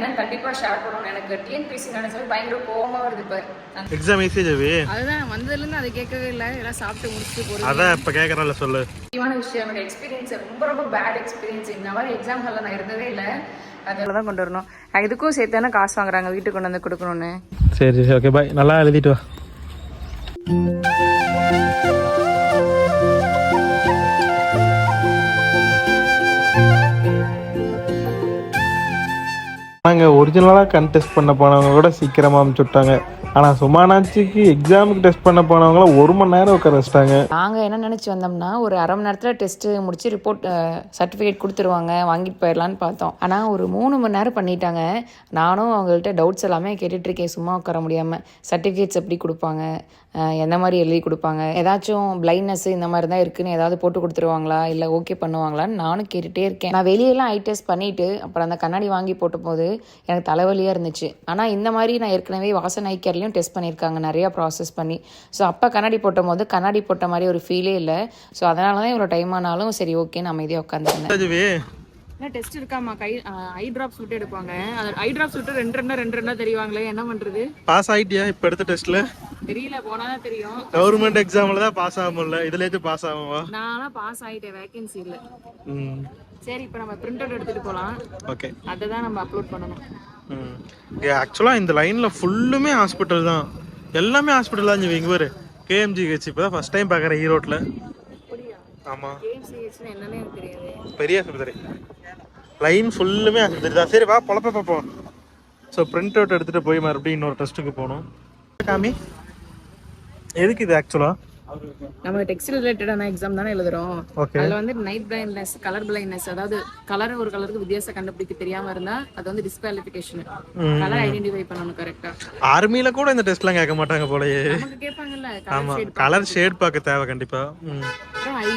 என்னன்னு கண்டிப்பா ஷேர் பண்ணணும். எனக்கு டிஎன்பிசி நினைச்சாலும் பயங்கர கோவமா வருது. இப்போ எக்ஸாம் ஈஸி ஜவி. அதுதான் வந்ததுலேருந்து அதை கேட்கவே இல்லை. எல்லாம் சாப்பிட்டு முடிச்சுட்டு போகிறோம். அதான் இப்போ கேட்குறேன்ல சொல்லு. முக்கியமான விஷயம் என்னோட எக்ஸ்பீரியன்ஸ் ரொம்ப பேட் எக்ஸ்பீரியன்ஸ். இந்த மாதிரி எக்ஸாம் ஹாலில் நான் இருந்ததே இல்லை. அதில் தான் கொண்டு வரணும். இதுக்கும் சேர்த்தானே காசு வாங்குறாங்க வீட்டுக்கு கொண்டு வந்து கொடுக்கணும்னு. சரி சரி ஓகே பாய். நல்லா எழுதிட்டு வா. நாங்கள் ஒரிஜினலாக கண்டெஸ்ட் பண்ண போனவங்க கூட சீக்கிரமாக அமுச்சு விட்டாங்க. ஆனால் சுமானாச்சிக்கு எக்ஸாமுக்கு டெஸ்ட் பண்ண போனவங்களாம் 1 மணி நேரம் உட்கார வச்சிட்டாங்க. நாங்கள் என்ன நினச்சி வந்தோம்னா ஒரு அரை மணி நேரத்தில் டெஸ்ட்டு முடிச்சு ரிப்போர்ட் சர்டிஃபிகேட் கொடுத்துருவாங்க, வாங்கிட்டு போயிடலான்னு பார்த்தோம். ஆனால் ஒரு 3 மணி நேரம் பண்ணிட்டாங்க. நானும் அவங்கள்ட்ட டவுட்ஸ் எல்லாமே கேட்டுட்ருக்கேன் சும்மா உட்கார முடியாமல். சர்டிஃபிகேட்ஸ் எப்படி கொடுப்பாங்க, எந்த மாதிரி எழுதி கொடுப்பாங்க, ஏதாச்சும் பிளைண்ட்னஸ் இந்த மாதிரி தான் இருக்குன்னு ஏதாவது போட்டு கொடுத்துருவாங்களா, இல்லை ஓகே பண்ணுவாங்களான்னு நானும் கேட்டுகிட்டே இருக்கேன். நான் வெளியெல்லாம் ஐ டெஸ்ட் பண்ணிவிட்டு அப்புறம் அந்த கண்ணாடி வாங்கி போட்ட போது எனக்கு தலைவலியாக இருந்துச்சு. ஆனால் இந்த மாதிரி நான் ஏற்கனவே வாசன் ஐ கேர்லையும் டெஸ்ட் பண்ணியிருக்காங்க நிறையா ப்ராசஸ் பண்ணி. ஸோ அப்போ கண்ணாடி போட்ட போது கண்ணாடி போட்ட மாதிரி ஒரு ஃபீலே இல்லை. ஸோ அதனால தான் இவ்வளோ டைம் ஆனாலும் சரி ஓகேன்னு அமைதியாக உட்காந்துருந்தேன். டெஸ்ட் இருக்காமா, ஐ டிராப்ஸ் விட்டு எடுப்பாங்க. அது ஐ டிராப்ஸ் விட்டு 2 தெரியுவாங்களே, என்ன பண்றது? பாஸ் ஆயிட்டியா இப்ப எடுத்த டெஸ்ட்ல? தெரியல, போனாதான் தெரியும். கவர்மெண்ட் எக்ஸாம்ல தான் பாஸ் ஆக முடியல, இதுலயே பாஸ் ஆகுமா? நானா பாஸ் ஆயிட்டேன், வேகன்சி இல்ல. சரி இப்போ நம்ம பிரிண்ட் அவுட் எடுத்துட்டு போலாம். ஓகே, அதை தான் நம்ம அப்லோட் பண்ணணும். ஆக்சுவலா இந்த லைன்ல ஃபுல்லுமே ஹாஸ்பிட்டல் தான், எல்லாமே ஹாஸ்பிட்டல் தான். இங்க பாரு கேஎம்ஜிஹெச் இப்பதான் ஃபர்ஸ்ட் டைம் பார்க்கறேன் ஈரோட்ல. ஆமா, கேஎம்ஜிஹெச் என்னன்னே எனக்கு தெரியாது. பெரிய ஆஸ்பத்திரி, லைன் ஃபுல்லுமே ஆஸ்பத்திரி தான். சரி வா பொழப்ப பார்ப்போம். ஸோ பிரிண்ட் அவுட் எடுத்துட்டு போய் மறுபடியும் இன்னொரு டெஸ்ட்டுக்கு போகணும். காமி எதுக்கு இது? ஆக்சுவலா நம்ம டெக்ஸ்டைல் ரிலேட்டடான எக்ஸாம் தானே எழுதுறோம். அதுல வந்து நைட் பிளைண்ட்னஸ், கலர் பிளைண்ட்னஸ், அதாவது கலர் ஒரு கலருக்கு வித்தியாசம் கண்டுபிடிக்க தெரியாம இருந்தா அது வந்து டிஸ்குவாலிஃபிகேஷன். கலர் ஐடென்டிஃபை பண்ணனும் கரெக்ட்டா. ஆர்மில கூட இந்த டெஸ்ட்லாம் கேட்க மாட்டாங்க போலயே. நமக்கு கேட்பாங்கல்ல, ஆமா கலர் ஷேட் பார்க்க தேவை கண்டிப்பா. ஐ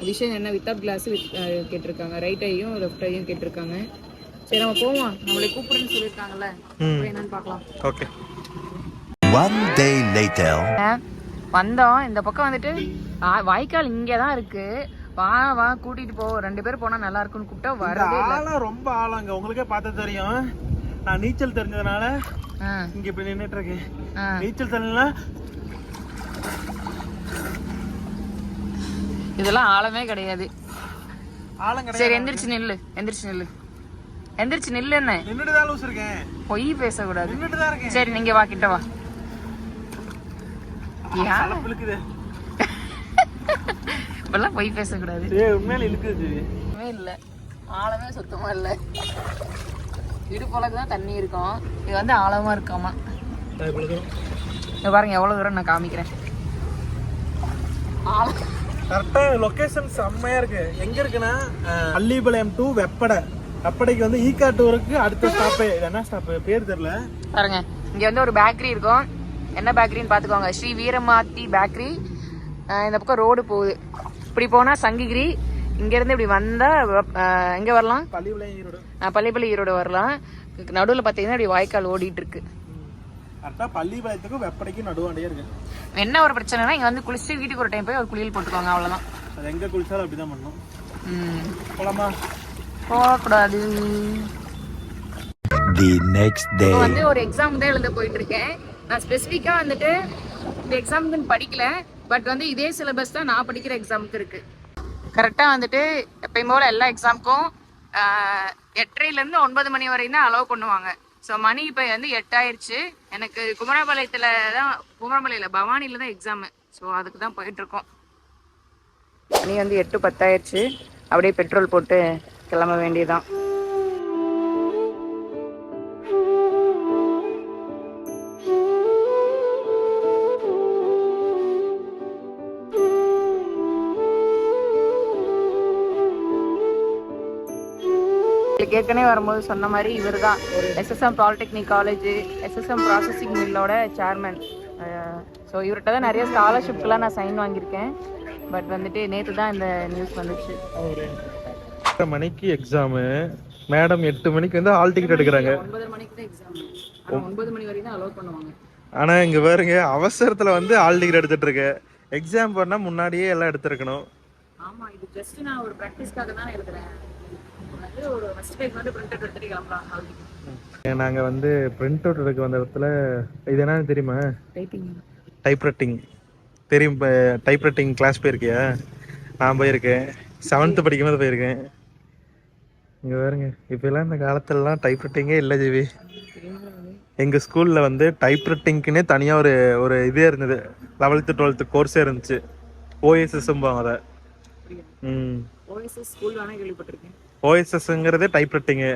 விஷன் என்ன வித்தவுட் கிளாஸ் கேட்டிருக்காங்க, ரைட் ஐயும் லெஃப்ட் ஐயும் கேட்டிருக்காங்க. சரி நம்ம போவோம், நம்மளை கூப்பிடுன்னு சொல்லிருக்காங்கல்ல, போய் என்னன்னு பார்க்கலாம். ஓகே. One day later. வந்தோம், இந்த பக்கம் வந்துட்டு வாய்க்கால் இங்கே தான் இருக்கு. வா வா கூட்டிட்டு போ, 2 பேர் போனா நல்லா இருக்கும்னு கூப்பிட்டா வரவே இல்லை. ஆழம் ரொம்ப ஆழங்க, உங்களுக்கே பார்த்தா தெரியும். நான் நீச்சல் தெரிஞ்சதுனால இங்க இப்படி நின்னுட்டு இருக்கேன். நீச்சல் தெரியல, இதெல்லாம் ஆழமே கிடையாது. ஆழம் கிடையாது. சரி எந்திரிச்சு நில்லு, எந்திரிச்சு நில்லு, எந்திரிச்சு நில்லு. என்ன நின்னுட்டு தான் லூஸ் இருக்கேன், பொய் பேசக்கூடாது. நின்னுட்டு தான் இருக்கேன். சரி நீங்க வா, கிட்ட வா. இப்பெல்லாம் பொய் பேசக்கூடாது. உண்மையில இழுக்குது இல்ல, ஆழமே சுத்தமா இல்ல. இடுப்பளவுக்கு தான் தண்ணி இருக்கும், இது வந்து ஆழமா இருக்காமா. பாருங்க எவ்வளவு தூரம் நான் காமிக்கிறேன். கரெக்டா லொகேஷன் செம்மையா இருக்கு. எங்க இருக்குன்னா பள்ளிபாளையம் டு வெப்படை. வெப்படைக்கு வந்து ஈகா டூருக்கு அடுத்த ஸ்டாப். என்ன ஸ்டாப் பேர் தெரியல. பாருங்க இங்க வந்து ஒரு பேக்கரி இருக்கும். என்ன பேக்கரின்னு பாத்துக்கோங்க, ஸ்ரீ வீரமாத்தி பேக்கரி. இந்த பக்கம் ரோடு போகுது, இப்படி போனா சங்கிகிரி. இங்க இருந்து இப்படி வந்தா எங்க வரலாம்? பள்ளிப்பாளையம் ஈரோடு வரலாம். நடுவுல பாத்தீங்கன்னா இப்படி வாய்க்கால் ஓடிட்டு இருக்கு. பள்ளிப்பாளையத்துக்கும் வெப்படைக்கும் நடுவாண்டியா இருக்கு. என்ன ஒரு பிரச்சனைனா இங்க வந்து குளிச்சு வீட்டுக்கு ஒரு டைம் போய் ஒரு குளியல் போட்டுக்கோங்க, அவ்வளவுதான். அது எங்க குளிச்சாலும் அப்படிதான் பண்ணணும். போலாமா? போகக்கூடாது. The next day. வந்து ஒரு எக்ஸாம் தான் எழுத போயிட்டு இருக்கேன். நான் ஸ்பெசிஃபிக்கா வந்துட்டு இந்த எக்ஸாமுக்கு படிக்கல, பட் வந்து இதே சிலபஸ் தான் நான் படிக்கிற எக்ஸாமுக்கு இருக்கு. கரெக்டாக வந்துட்டு எப்பயும் போல எல்லா எக்ஸாமுக்கும் 8:30 9 மணி வரையும் தான் அலோவ் பண்ணுவாங்க. ஸோ மணி இப்போ வந்து 8 ஆயிடுச்சு. எனக்கு குமரபாளையத்தில் தான், குமரபாளையில் பவானியில் தான் எக்ஸாமு. ஸோ அதுக்கு தான் போயிட்டுருக்கோம். மணி வந்து 8:10 ஆயிடுச்சு. அப்படியே பெட்ரோல் போட்டு கிளம்ப வேண்டியதுதான். ஏற்கனவே வரும்போது சொன்ன மாதிரி இவர் தான் SSM polytechnic college, SSM processing மில்லோட சேர்மன். ஸோ இவர்கிட்ட தான் நிறைய ஸ்காலர்ஷிப்க்கெலாம் நான் சைன் வாங்கியிருக்கேன். பட் வந்துட்டு நேற்று தான் இந்த நியூஸ் வந்துச்சு. 8 மணிக்கு எக்ஸாமு, மேடம் 8 மணிக்கு வந்து ஹால் டிக்கெட் எடுக்கிறாங்க. 9 மணிக்கு தான் எக்ஸாம், 9 மணி வரைக்கும் தான் அலோவ் பண்ணுவாங்க. ஆனால் இங்கே பாருங்க அவசரத்தில் வந்து ஹால் டிக்கெட் எடுத்துட்டு இருக்கேன். எக்ஸாம் பண்ணால் முன்னாடியே எல்லாம் எடுத்துருக்கணும். ஆமாம், இது ஜஸ்ட் நான் ஒரு ப்ராக்டிஸ்க்காக தான் எழுதுறேன். ஒரு ஃபர்ஸ்ட் பேஜ் மட்டும் பிரிண்ட் எடுத்துட்டு கிளம்பலாம். நாங்கள் வந்து பிரிண்ட் அவுட் எடுக்க வந்த இடத்துல இது என்னன்னு தெரியுமா? டைப்ரைட்டிங் தெரியும். இப்போ டைப்ரைட்டிங் கிளாஸ் போயிருக்கியா? நான் போயிருக்கேன், 7th படிக்கும்போது போயிருக்கேன். இங்கே பாருங்க, இப்போலாம் இந்த காலத்துலலாம் டைப்ரைட்டிங்கே இல்லை ஜிவி. எங்கள் ஸ்கூலில் வந்து டைப்ரைட்டிங்க்குன்னே தனியாக ஒரு ஒரு இதே இருந்தது. 11th 12th கோர்ஸே இருந்துச்சு. ஓஎஸ்எஸ்ஸும்பாங்க அதை. ஓஎஸ்எஸ்ங்கிறதே டைப்ரைட்டிங்கு.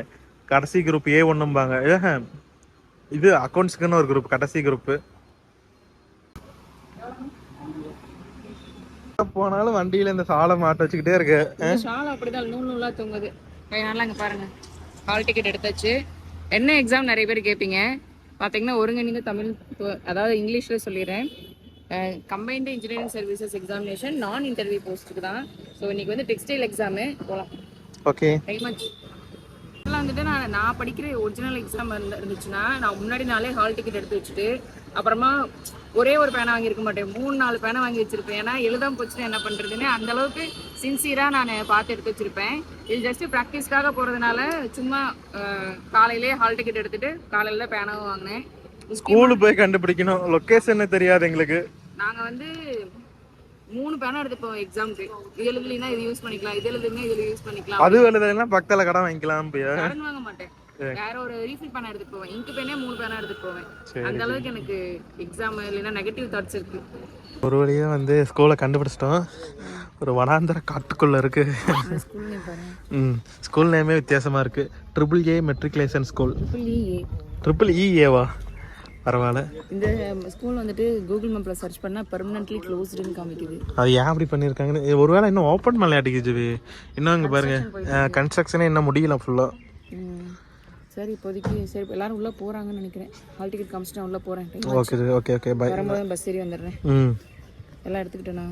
கடைசி குரூப் A1ம்பாங்க. இது அக்கௌண்ட்ஸுக்குன்னு ஒரு குரூப், கடைசி குரூப்பு. போனாலும் வண்டியில இந்த சாலை மாட்ட வச்சுக்கிட்டே இருக்கு. சாலை அப்படிதான் நூல் நூலா தொங்குது. அதனால அங்க பாருங்க, ஹால் டிக்கெட் எடுத்தாச்சு. என்ன எக்ஸாம் நிறைய பேர் கேட்பீங்க. பார்த்தீங்கன்னா ஒருங்கிணைந்த தமிழ், அதாவது இங்கிலீஷில் சொல்லிடுறேன். கம்பைன்டு இன்ஜினியரிங் சர்வீசஸ் எக்ஸாமினேஷன் நான் இன்டர்வியூ போஸ்ட்டுக்கு தான். ஸோ இன்னைக்கு வந்து டெக்ஸ்டைல் எக்ஸாமு போகலாம். ஓகே. இதெல்லாம் வந்துட்டு நான் படிக்கிற ஒரிஜினல் எக்ஸாம் இருந்துச்சுன்னா நான் முன்னாடி நாளே ஹால் டிக்கெட் எடுத்து வச்சுட்டு அப்புறமா ஒரே ஒரு பேனை வாங்கியிருக்க மாட்டேன், 3-4 பேனை வாங்கி வச்சிருப்பேன். ஏன்னா எழுதாம போச்சுன்னா என்ன பண்ணுறதுன்னு அந்த அளவுக்கு சின்சியராக நான் பார்த்து எடுத்து வச்சிருப்பேன். இது ஜஸ்ட் ப்ராக்டிஸ்க்காக போகிறதுனால சும்மா காலையிலே ஹால் டிக்கெட் எடுத்துட்டு காலையில் பேனாவும் வாங்கினேன். ஸ்கூலுக்கு போய் கண்டுபிடிக்கணும், லொக்கேஷன் தெரியாது எங்களுக்கு. நாங்கள் வந்து 3 பேனா எடுத்துப்போம் எக்ஸாமுக்கு. இது எழுதலைன்னா இது யூஸ் பண்ணிக்கலாம், இது எழுதுங்க இதில் யூஸ் பண்ணிக்கலாம். அது எழுதலைன்னா பக்கத்தில் கடன் வாங்கிக்கலாம். கடன் வாங்க மாட்டேன், வேற ஒரு ரீஃபில் பேனா எடுத்துட்டு போவேன். இங்கு பேனே 3 பேனா எடுத்துட்டு போவேன். அந்த அளவுக்கு எனக்கு எக்ஸாம் இல்லைன்னா நெகட்டிவ் தாட்ஸ் இருக்கு. ஒரு வழியா வந்து ஸ்கூலை கண்டுபிடிச்சிட்டோம். ஒரு வனாந்தர காட்டுக்குள்ள இருக்கு. ஸ்கூல் நேமே வித்தியாசமா இருக்கு. AAA matriculation school. EEA பரவாயில்ல. இந்த ஸ்கூல் வந்துட்டு கூகுள் மேப்ல சர்ச் பண்ணா பெர்மனன்ட்லி க்ளோஸ்டுன்னு காமிக்குது. அது ஏன் அப்படி பண்ணிருக்காங்கன்னு. ஒருவேளை இன்னும் ஓப்பன் பண்ணல அடிக்குது. இன்னும் இங்க பாருங்க, கன்ஸ்ட்ரக்ஷனே இன்னும் முடியல ஃபுல்லா. சரி இப்போதைக்கு சரி எல்லாரும் உள்ள போறாங்கன்னு நினைக்கிறேன். ஹால் டிக்கெட் காமிச்சிட்டு உள்ள போறேன். Okay okay okay bye. வரும்போது பஸ் ஏறி வந்துடுறேன். எல்லாம் எடுத்துக்கிட்டேனா?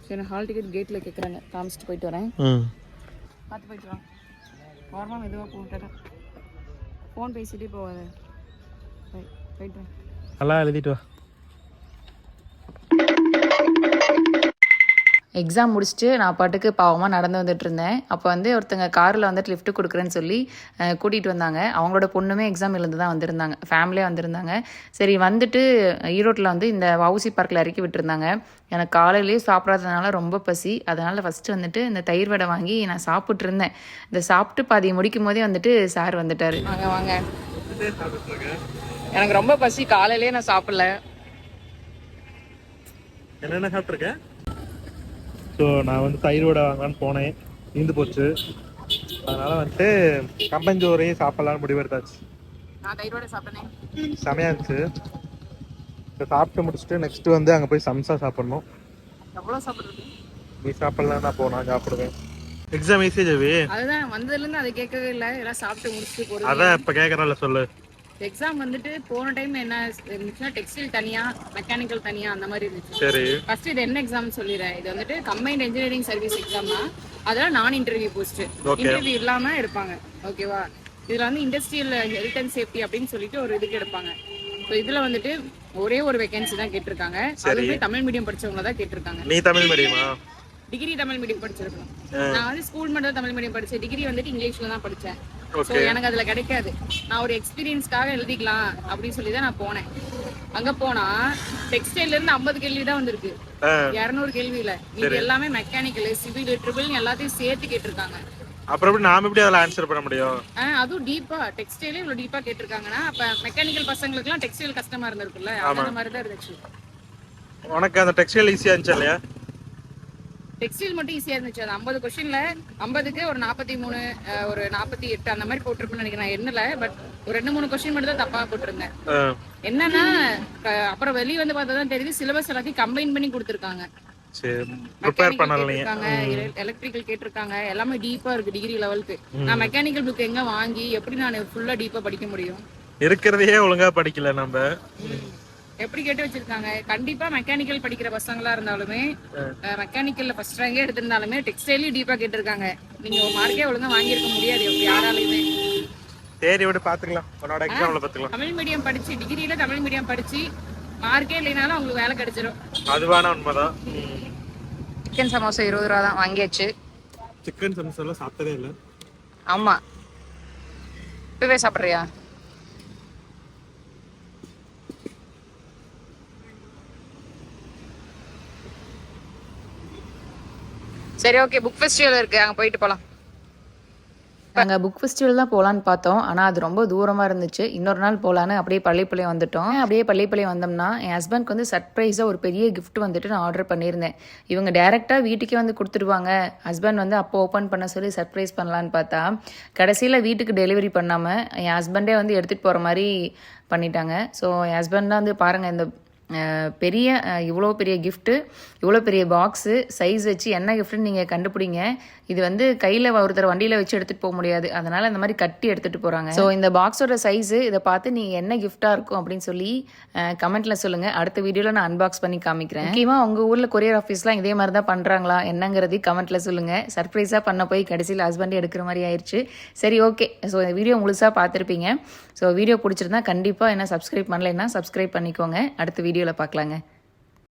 சரி நான் ஹால் டிக்கெட் கேட்ல கேட்குறாங்க, காமிச்சிட்டு போயிட்டு வரேன். பார்த்து போயிட்டு வாங்க. ஓரமாக மெதுவாக போட்டுறேன், ஃபோன் பேசிகிட்டே போவாத. போயிட்டு வரேன். நல்லா எழுதிட்டு வா. எக்ஸாம் முடிச்சுட்டு நான் பாட்டுக்கு பாவமாக நடந்து வந்துட்டு இருந்தேன். அப்போ வந்து ஒருத்தங்க காரில் வந்துட்டு லிஃப்ட் கொடுக்குறேன்னு சொல்லி கூட்டிகிட்டு வந்தாங்க. அவங்களோட பொண்ணுமே எக்ஸாம் எழுந்து தான் வந்திருந்தாங்க, ஃபேமிலியாக வந்திருந்தாங்க. சரி வந்துட்டு ஈரோட்டில் வந்து இந்த வஉசி பார்க்கில் இறக்கி விட்டுருந்தாங்க. எனக்கு காலையிலேயே சாப்பிடாததுனால ரொம்ப பசி. அதனால் ஃபஸ்ட்டு வந்துட்டு இந்த தயிர் வடை வாங்கி நான் சாப்பிட்ருந்தேன். இந்த சாப்பிட்டு பாதி முடிக்கும் போதே வந்துட்டு சார் வந்துட்டார். வாங்க வாங்க. எனக்கு ரொம்ப பசி, காலையிலேயே நான் சாப்பிடல. என்னென்ன சாப்பிட்ருக்கேன்? ஸோ நான் வந்து தயிர் வடை வாங்கலான்னு போனேன், தீர்ந்து போச்சு. அதனால் வந்துட்டு கம்பஞ்சோரையும் சாப்பிட்லான்னு முடிவெடுத்தாச்சு. நான் தயிர் வடை சாப்பிட்டேன், செமையாக இருந்துச்சு. இப்போ சாப்பிட்டு முடிச்சுட்டு நெக்ஸ்ட்டு வந்து அங்கே போய் சம்சா சாப்பிட்ணும். எவ்வளோ சாப்பிட்றது? நீ சாப்பிட்லாம், நான் போனா சாப்பிடுவேன். எக்ஸாம் ஈஸியாக ஜவி. அதுதான் வந்ததுலேருந்து அதை கேட்கவே இல்லை, எல்லாம் சாப்பிட்டு முடிச்சுட்டு போகிறது. அதான் இப்போ கேட்குறேன்ல சொல்லு. எக்ஸாம் வந்துட்டு போன டைம் என்ன இருந்துச்சுன்னா டெக்ஸ்டைல் தனியா, மெக்கானிக்கல் தனியா அந்த மாதிரி இருந்துச்சு. சரி ஃபர்ஸ்ட் இது என்ன எக்ஸாம் சொல்லிடுறேன். இது வந்துட்டு கம்பைன்ட் இன்ஜினியரிங் சர்வீஸ் எக்ஸாம் தான். அதெல்லாம் நான் இன்டர்வியூ போஸ்ட், இன்டர்வியூ இல்லாம எடுப்பாங்க. ஓகேவா? இதுல வந்து இண்டஸ்ட்ரியல் ஹெல்த் அண்ட் சேஃப்டி அப்படின்னு சொல்லிட்டு ஒரு இதுக்கு எடுப்பாங்க. ஸோ இதுல வந்துட்டு ஒரே ஒரு வேகன்சி தான் கேட்டிருக்காங்க. அதுவுமே தமிழ் மீடியம் படிச்சவங்க தான் கேட்டிருக்காங்க. நீ தமிழ் மீடியமா? டிகிரி தமிழ் மீடியம் படிச்சிருக்கணும். நான் வந்து ஸ்கூல் மட்டும் தமிழ் மீடியம் படிச்சேன், டிகிரி வந்துட்டு இங்கிலீஷ்ல தான் படிச்சேன். ஸோ எனக்கு அதுல கிடைக்காது. நான் ஒரு எக்ஸ்பீரியன்ஸ்க்காக எழுதிக்கலாம் அப்படின்னு சொல்லி தான் நான் போனேன். அங்க போனா டெக்ஸ்டைல்ல இருந்து 50 கேள்வி தான் வந்திருக்கு, 200 கேள்வியில. இது எல்லாமே மெக்கானிக்கல், சிவில், ட்ரிபிள் எல்லாத்தையும் சேர்த்து கேட்டிருக்காங்க. அப்புறம் எப்படி நாம எப்படி அதில் ஆன்சர் பண்ண முடியும்? அதுவும் டீப்பா டெக்ஸ்டைலே இவ்வளவு டீப்பா கேட்டிருக்காங்கன்னா அப்ப மெக்கானிக்கல் பசங்களுக்குலாம் டெக்ஸ்டைல் கஷ்டமா இருந்திருக்குல்ல, அந்த மாதிரி தான் இருந்துச்சு. உனக்கு அந்த டெக்ஸ்டைல் ஈஸியா இருந்துச்சு இல்லையா? டெக்ஸ்டைல் மட்டும் ஈஸியா இருந்துச்சு. அது 50 கொஸ்டின்ல 50க்கு ஒரு 43 ஒரு 48 அந்த மாதிரி போட்டிருப்பேன்னு நினைக்கிறேன். என்னல பட் ஒரு 2-3 கொஸ்டின் மட்டும் தான் தப்பா போட்டிருந்தேன். என்னன்னா அப்புறம் வெளியே வந்து பார்த்தா தான் தெரியுது சிலபஸ் எல்லாத்தையும் கம்பைன் பண்ணி கொடுத்துருக்காங்க. எலக்ட்ரிக்கல் கேட்டிருக்காங்க, எல்லாமே டீப்பா இருக்கு டிகிரி லெவலுக்கு. நான் மெக்கானிக்கல் புக் எங்க வாங்கி எப்படி நான் ஃபுல்லா டீப்பா படிக்க முடியும்? இருக்கிறதையே ஒழுங்கா படிக்கல நம்ம. எப்படி கேட்டு வச்சிருக்காங்க. கண்டிப்பா மெக்கானிக்கல் படிக்கிற பசங்களா இருந்தாலுமே, மெக்கானிக்கல்ல ஃபர்ஸ்ட் ரேங்கே எடுத்திருந்தாலுமே டெக்ஸ்டைலையும் டீப்பா கேட்டிருக்காங்க. நீங்க ஒரு மார்க்கே ஒழுங்கா வாங்கியிருக்க முடியாது யாராலையுமே. சரி விட பாத்துக்கலாம், உன்னோட எக்ஸாம்ல பாத்துக்கலாம். தமிழ் மீடியம் படிச்சு டிகிரியில தமிழ் மீடியம் படிச்சு மார்க்கே இல்லைனாலும் அவங்களுக்கு வேலை கிடைச்சிடும். அதுவான உண்மைதான். சிக்கன் சமோசா 20 ரூபா தான் வாங்கியாச்சு. சிக்கன் சமோசா எல்லாம் சாப்பிட்டதே இல்லை. ஆமா இப்பவே சாப்பிட்றியா? சரி ஓகே, புக் ஃபெஸ்டிவல் இருக்கு, அங்கே போயிட்டு போகலாம். நாங்கள் புக் ஃபெஸ்டிவல் தான் போகலான்னு பார்த்தோம், ஆனால் அது ரொம்ப தூரமாக இருந்துச்சு. இன்னொரு நாள் போகலான்னு அப்படியே பள்ளிப்பாளையம் வந்துட்டோம். அப்படியே பள்ளிப்பாளையம் வந்தோம்னா என் ஹஸ்பண்ட்க்கு வந்து சர்ப்ரைஸாக ஒரு பெரிய கிஃப்ட் வந்துட்டு நான் ஆர்டர் பண்ணியிருந்தேன். இவங்க டேரெக்டாக வீட்டுக்கே வந்து கொடுத்துருவாங்க, ஹஸ்பண்ட் வந்து அப்போ ஓப்பன் பண்ண சொல்லி சர்ப்ரைஸ் பண்ணலான்னு பார்த்தா கடைசியில் வீட்டுக்கு டெலிவரி பண்ணாமல் என் ஹஸ்பண்டே வந்து எடுத்துகிட்டு போகிற மாதிரி பண்ணிட்டாங்க. ஸோ என் ஹஸ்பண்ட் தான் வந்து பாருங்கள், இந்த பெரிய இவ்வளோ பெரிய கிஃப்ட்டு, இவ்வளோ பெரிய பாக்ஸு சைஸ் வச்சு என்ன கிஃப்ட்டுன்னு நீங்கள் கண்டுபிடிங்க. இது வந்து கையில் ஒருத்தர் வண்டியில் வச்சு எடுத்துகிட்டு போக முடியாது, அதனால் அந்த மாதிரி கட்டி எடுத்துகிட்டு போகிறாங்க. ஸோ இந்த பாக்ஸோட சைஸு இதை பார்த்து நீங்கள் என்ன கிஃப்ட்டாக இருக்கும் அப்படின்னு சொல்லி கமெண்ட்டில் சொல்லுங்கள். அடுத்த வீடியோவில் நான் அன்பாக்ஸ் பண்ணி காமிக்கிறேன். முக்கியமாக உங்கள் ஊரில் கொரியர் ஆஃபீஸ்லாம் இதே மாதிரி தான் பண்ணுறாங்களா என்னங்கிறதையும் கமெண்ட்டில் சொல்லுங்கள். சர்ப்ரைஸாக பண்ண போய் கடைசியில் ஹஸ்பண்டே எடுக்கிற மாதிரி ஆயிடுச்சு. சரி ஓகே, ஸோ இந்த வீடியோ முழுசாக பார்த்துருப்பீங்க. ஸோ வீடியோ பிடிச்சிருந்தா கண்டிப்பாக என்ன சப்ஸ்கிரைப் பண்ணலைன்னா சப்ஸ்கிரைப் பண்ணிக்கோங்க. அடுத்த வீடியோவில் பார்க்கலாங்க.